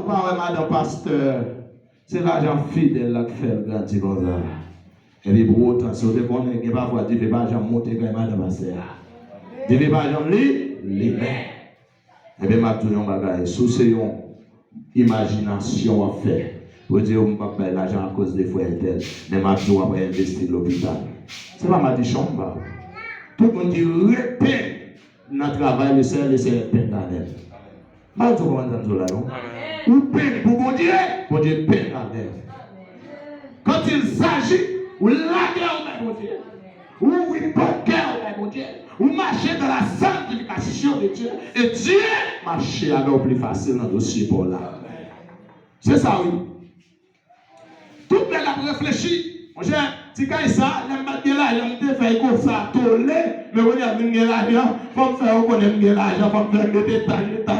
pas madame pasteur. C'est l'argent fidèle là qui fait le grand comme ça. Et puis pour autant, si vous ne pas voir, Dieu ne va pas monter quand madame pasteur. Dieu ne va pas libérer. Et bien, ma tout bagage, sous c'est une imagination à faire. Pour dire, on ne va pas payer l'argent à cause des frères tels. Mais ma tout va investir l'hôpital. Ce n'est pas ma chambre. Tout le monde qui répète notre travail, le Seigneur peine dans elle. Ma tout comment ça là, non? Ou peine pour mon Dieu peine dans elle. Quand il s'agit, ou la guerre, mon Dieu, ou oui, pas cœur, mon Dieu, ou marcher dans la sanctification de Dieu, et Dieu marcher alors plus facile dans le dossier pour là. C'est ça, oui. Tout le monde a réfléchi. Mon cher, si quand ça, il y a l'argent, il fait comme ça, tourner, mais on a mis l'argent, il faut faire reconnaître l'argent, il faut faire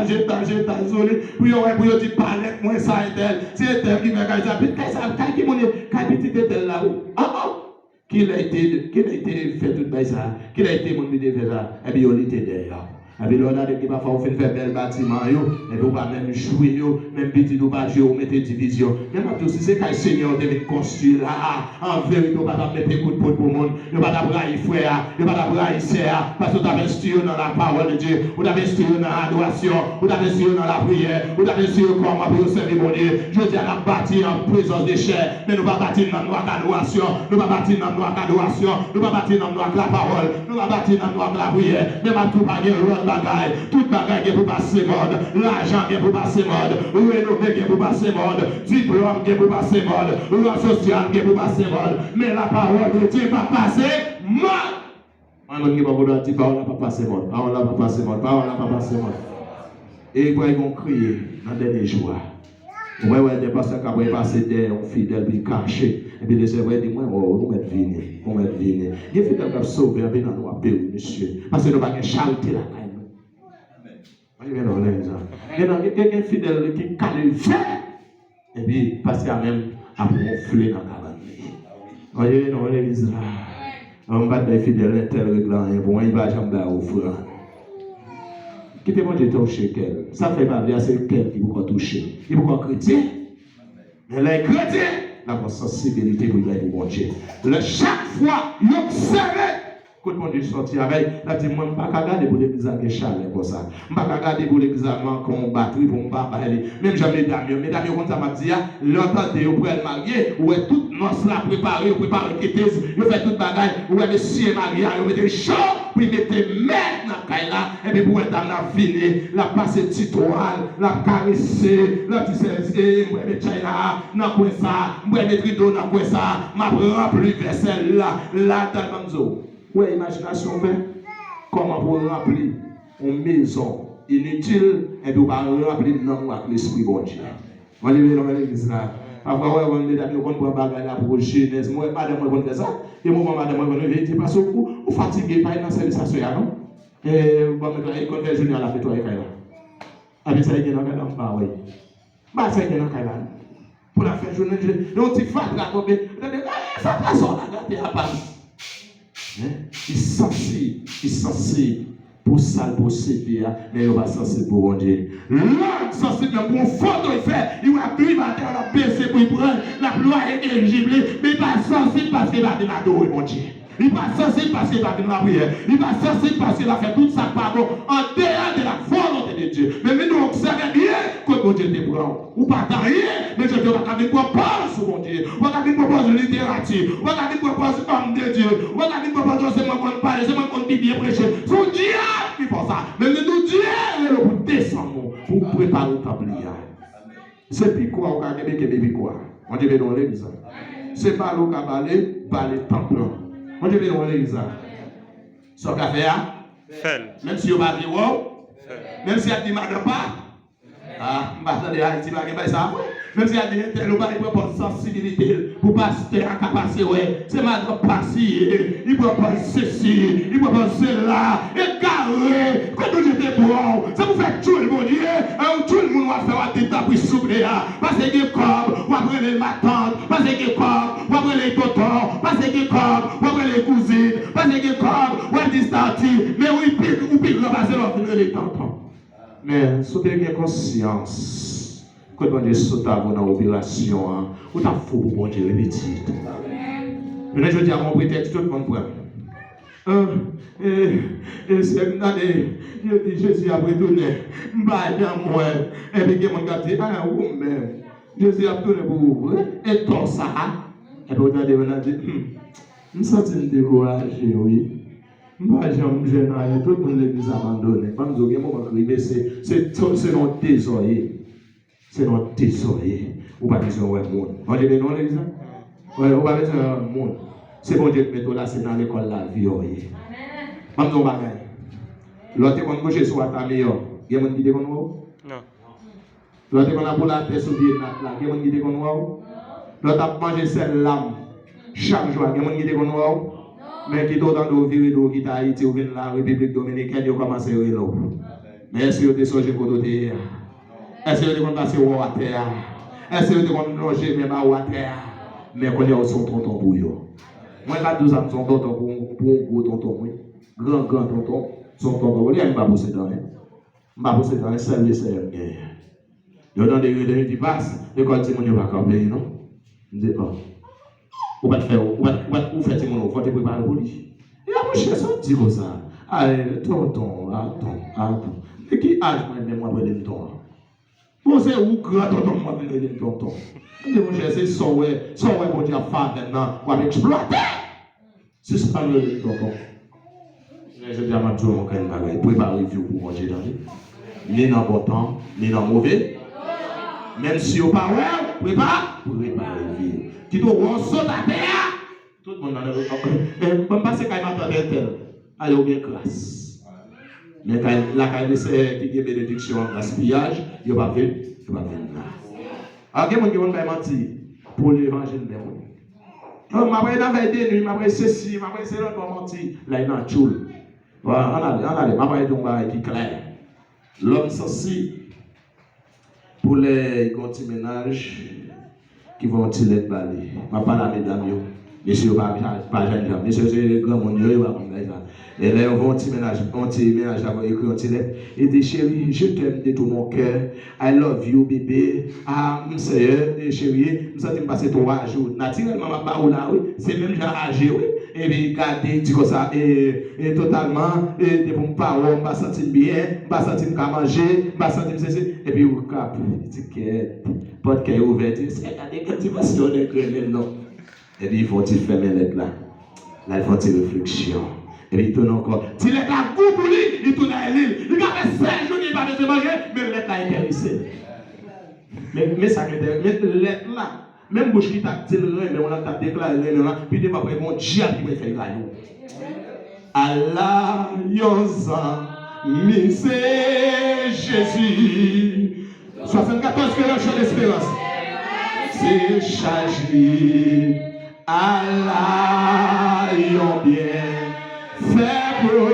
des étages, isolés, puis on dit palette, moi ça et tel, c'est tel qui fait ça, puis ça, qui petit tel là, qu'il a été fait tout ça, qu'il a été mon idée fait ça, et puis on était derrière. Et puis là, on a dit qu'il va falloir faire bel bâtiment, et puis on va même jouer, même petit ou pas jouer, on mette division. Mais maintenant, si c'est que le Seigneur devait construire là, en vérité, on va pas mettre des coups de poing pour le monde, on va pas brailler frère, on va pas brailler sœur, parce qu'on a investi dans la parole de Dieu, on a investi dans l'adoration, on a investi dans la prière, on a investi comment pour servir mon Dieu. Je dis à la bâtir en présence des chers, mais nous ne va pas bâtir dans notre adoration, nous ne va pas bâtir dans notre adoration, nous ne va pas bâtir dans notre la parole, nous ne va pas bâtir dans notre la prière, mais ma tout pas bagaille, toute bagaille qui est pour passer mode, l'argent qui est pour passer mode, rénover qui est pour passer mode, diplôme qui est pour passer mode, loi sociale qui est pour passer mode, mais la parole de Dieu va passer mode. Moi, je ne vais pas dire parole n'a pas passé mode, parole n'a pas passé mode, parole n'a pas passé mode. Et ils vont crier dans les derniers jours. Ouais, des pasteurs qui vont passer des fidèles puis cachés. Et puis les serveurs disent, on va mettre venir, on va mettre venir. Il y a des fidèles qui sont sauvés, et puis nous avons appelé, monsieur. Parce que nous n'avons pas de charité là. Il y a quelqu'un fidèle qui calme fait. Et puis, parce qu'il y a même à gonfler dans la cabane. Voyez, dans l'église là. On va être fidèle, tel réglant, il va jamais offrir. Qui peut manger toucher quel? Ça fait pas bien, c'est quel qui peut toucher. Il peut chrétien. Mais les chrétiens, la sensibilité pour les bon Dieu. Chaque fois, ils observent. Quand mon Dieu sorti avec, il a dit, moi, je ne vais pas regarder pour l'église à chalet pour ça. Je ne vais pas regarder pour l'église à qu'on batterie pour me parler. Même jamais d'amis, comme ça m'a dit, l'entendez, vous pouvez le marier, ou est toute noce là préparée, vous préparez le kétez, vous faites toute bagaille, ou est monsieur marié, vous mettez chaud, puis vous mettez merde dans la caille là, et puis vous êtes dans la ville, la passer titoile, la caresser, la tisser, vous mettez china, dans quoi ça, vous mettez rideau dans quoi ça, m'a rempli vaisselle là, là, dans le manzo. Ouais, imagination fait comment pour remplir une maison inutile et puis on va remplir non avec l'esprit bon Dieu. On est dans l'église là. Parfois, on est dans le monde pour bagarre là pour jeunesse. Moi, madame, moi, je fais ça. Et moi, madame, moi, je dis parce que vous fatiguez pas dans service à non? Et vous me dites, quand vous junior la fête, vous allez là. Avec ça, il y a un gars là, oui. Bah, ça, il y a un gars là. Pour la fête journée, on dit, fat là, comme, fat là, ça, là, il y a pas. Il est censé pour ça, pour CPA, mais il va censé pour Dieu. L'homme censé pour photo, il fait, il va plus à terre, la PC pour y prendre, la loi est éligible, mais il va censé parce qu'il va adorer mon Dieu. Il va censé parce qu'il va faire la prière. Il va censé parce qu'il a fait tout ça pardon en dehors de la volonté de Dieu. Mais nous observons bien que mon Dieu te prend. Ou pas rien, mais je te vais proposer sur mon Dieu. On va proposer littérature. On va proposer homme de Dieu. On va proposer c'est moi qu'on parle, c'est moi qu'on dit bien prêcher. C'est Dieu qui fait ça. Mais nous Dieu pour descendre, pour préparer le temple. C'est puis quoi, on va regarder quoi. On dit dans l'église. C'est pas le cabaret, pas le temple. On dit dans l'église. Ce qu'a fait, même si on va dire wow, même si on dit madame pas, même si on dit tel ou pas, il peut pas sensibilité pour passer à capacité, c'est madame passer, il peut pas ceci, il peut pas cela, et carré, quand vous êtes bon, ça vous fait tout le monde, tout le monde va faire un état pour souffler, parce que les corps, ou après les matantes, parce que les corps, ou après les totons, parce que les corps, ou après les cousines, parce que les corps, ou après les distantis, mais oui, ou puis repasser l'autre les tontons. Mais si vous avez conscience Quand on dit saute dans l'opération, ou t'as fou pour bon Dieu petit. Mais je dis à mon prétexte, tout le monde prend. Et c'est Jésus a retourné, moi, et puis il m'a dit, ah, vous-même, Jésus a retourné pour vous, et tout ça, et puis on a dit, je me sens découragé, oui. Moi, j'aime rien, tout le monde l'église abandonné. Pas nous dire, moi, c'est notre désolé. C'est notre désolé. Ou pas besoin de monde. On dit non, l'église? Oui, ou pas besoin de monde. C'est bon Dieu qui met là, c'est dans l'école la vie. Pas nous bagaille. L'autre qu'on couche sur ta meilleure. Il y a des gens qui disent qu'on voit? Non. L'autre qu'on a pour la tête sur le pied là, il y a des gens qui disent qu'on voit? L'autre a mangé celle lame chaque jour, il y a des gens qui disent qu'on voit? Mais qui sont dans nos vies, qui sont Haïti, ou bien la République dominicaine, ils ont commencé à faire. Mais est-ce que vous avez songé pour nous dire? Est-ce que vous avez passé au terre? Est-ce que vous avez logé même à terre? Mais quand il y a son tonton pour eux. Moi, j'ai 12 ans, son tonton pour un gros tonton. Grand tonton, son tonton. Il n'y a pas bossé dans les. Je ne vais pas bosser dans les seuls lycéens. Il y a des gens qui passent, et quand ils ne vont pas camper, non? Je ne dis pas. Ou pas faire, ou faire mon faut te préparer pour lui. Et à mon cher, ça dit comme ça. Allez, tonton, attends. Et qui âge moi-même, moi, pour les tontons? Bon, c'est où grand tonton, moi, pour les tontons? Et mon cher, c'est ça, ouais, pour dire femme maintenant, pour exploiter. C'est ça, le tonton. Je dis à ma tour, mon candidat, préparez-vous pour manger dans lui. Ni dans bon temps, ni dans mauvais. Même si vous parlez, préparez-vous. Qui doit saute à terre. Tout le monde dans le monde. Pas c'est quand il m'attend tel. Allez, ou bien classe. Mais quand la caille c'est qui a bénédiction en gaspillage, il va venir. Alors, il y a des gens qui vont mentir pour l'évangile de monde. Oh, ma vraie veille de nuit, ma vraie ceci, ma vraie c'est l'autre pour mentir. Là, il est en tchoul. Voilà, on allait, ma vraie donc qui clair. L'homme ceci, pour les petits ménages, qui vont tirer le balai. Je ne parle pas à mesdames. Messieurs, pas jeune femme. Messieurs, c'est les grands monde. Et là, ils vont petit ménage, avec écrit un petit lettre. Et dit, chérie, je t'aime de tout mon cœur. I love you, bébé. Ah, monsieur, chérie, nous sommes passés 3 jours. Naturellement, c'est même déjà âgé, oui. Et puis, regardez, dit comme ça, et totalement, et de mon parole, je ne me sentir bien, je ne me sentir qu'à manger, je me sentir ceci. Et puis, vous capez, étiquette, porte qui est ouverte, c'est regardez, cultivation de grenelles, non. Et puis, il faut fermer les là. Là, il faut une réflexion. Et puis, il tourne encore. Si les gars goût pour lui, il tourne à l'île. Il a fait 5 jours, il va pas manger, mais le lettre là est intéressé. Mais ça, mais le lettre là, même bouche qui t'a dit mais on a déclaré, puis il va pas mon Dieu qui va faire là. Alliance, c'est Jésus. 74 chants d'espérance. C'est chargé. Allah yon bien fait pour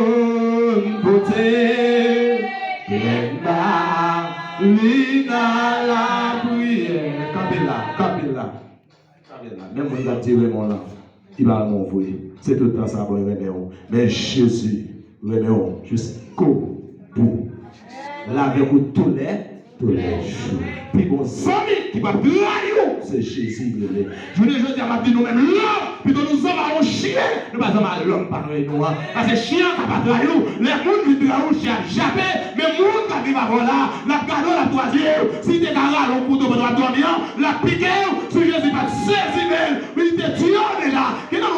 beauté, lina la prière. Kabila. Même mon gars dit vraiment là, il va m'envoyer. C'est tout le temps ça pour remettre. Mais Jésus remet jusqu'au bout. Là avec tous les jours. Puis bon, amis qui va trahir, c'est Jésus. Je veux dire, nous-mêmes l'homme, plutôt nous sommes à chier, nous ne sommes pas à l'homme par nous. Parce que chien qui va trahir, les gens qui trahissent, chien jamais, mais les gens qui vivent avant là, la cadeau, la troisième, si tu es carré, le couteau pour dormir, la piquer, si Jésus va saisir, mais il te tue déjà, qui est là,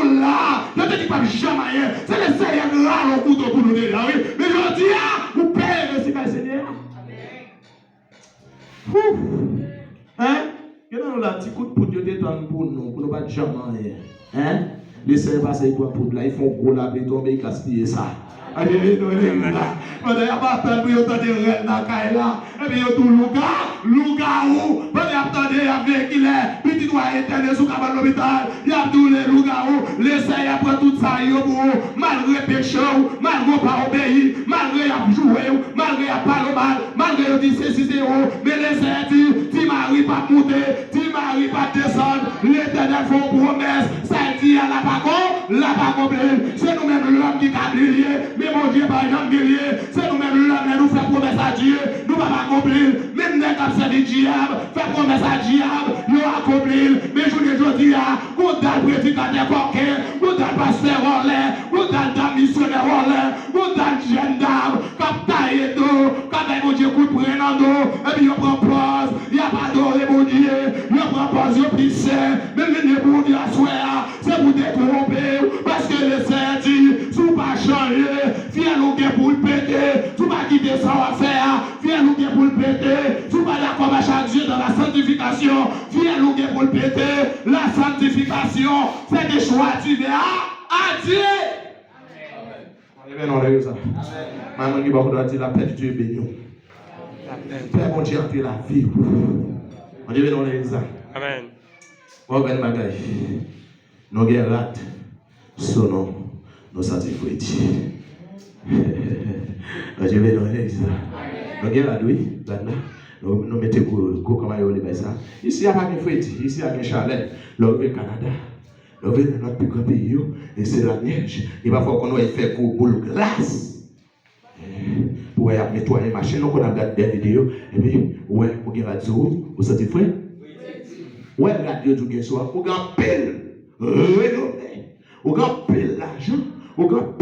ne te dis pas jamais, c'est le Seigneur là, le couteau pour nous déjà, oui. Mais je dis, vous payez le Seigneur. Hein? Il y a un petit coup de poudre pour nous, pour ne pas jamais. Hein? Laissez passer pour poudre là, ils font gros la tomber et gaspiller ça. On a pas attendu pour entendre reine dans la là. Et puis tout loup-garou. On a attendu avec qu'il est petit doigt éternel sous cabane l'hôpital. Il y a tous les loups-garou. Laissez après tout ça malgré péché, malgré pas obéir, malgré jouer, malgré pas le mal, malgré dit c'est mais laissez dire, tu marie pas monter, tu marie pas descendre. L'éternel fait une promesse, ça dit à la pas compris. C'est nous-mêmes l'homme qui a brillé. Mais mon Dieu, par exemple, c'est nous-mêmes l'homme qui nous fait promesse à Dieu. Nous ne pouvons pas accomplir. Même les servi diable, fait promesse à diable, yo accompli, mais je ne dis pas, vous dal prédicateur coquin, vous dal pasteur en l'air, vous dal dame missionnaire en l'air, vous dal jeune dame, cap taille d'eau, cap mon Dieu coup de prenant d'eau, et puis on prend pause, il n'y a pas d'eau, mon Dieu, on prend pause, on pisse, même les pour dire à soi, c'est pour détromper, parce que le Seigneur dit, si vous pas changer, fier nous pour le péter, si vous pas quitter ça à faire, fier nous pour le péter, si vous pas d'accord à chaque jour dans la sanctification, fier nous pour le péter, la sanctification, c'est des choix divers à Dieu. Amen. On a eu ça. Maman qui va dire la paix de Dieu béni. Père mon Dieu a la vie. On dit on a eu ça. Amen. On va bagaille. Nos guerres ratent. Son nom, nous satisfaits. On dit on a eu ça. Nos guerres ratent, oui. Nous mettons go comme on dit ça. Ici, il n'y a pas de fête. Ici, il y a un chalet. Là, au Canada. Là, on est notre plus grand pays. Et c'est la neige. Il va falloir qu'on ait fait pour le glace. Pour nettoyer la machine. Donc, on a regardé des vidéos. Et puis, ouais, on a radio. Vous êtes frère? Ouais, radio du Guessoir. On a pile. On a pile l'argent. On a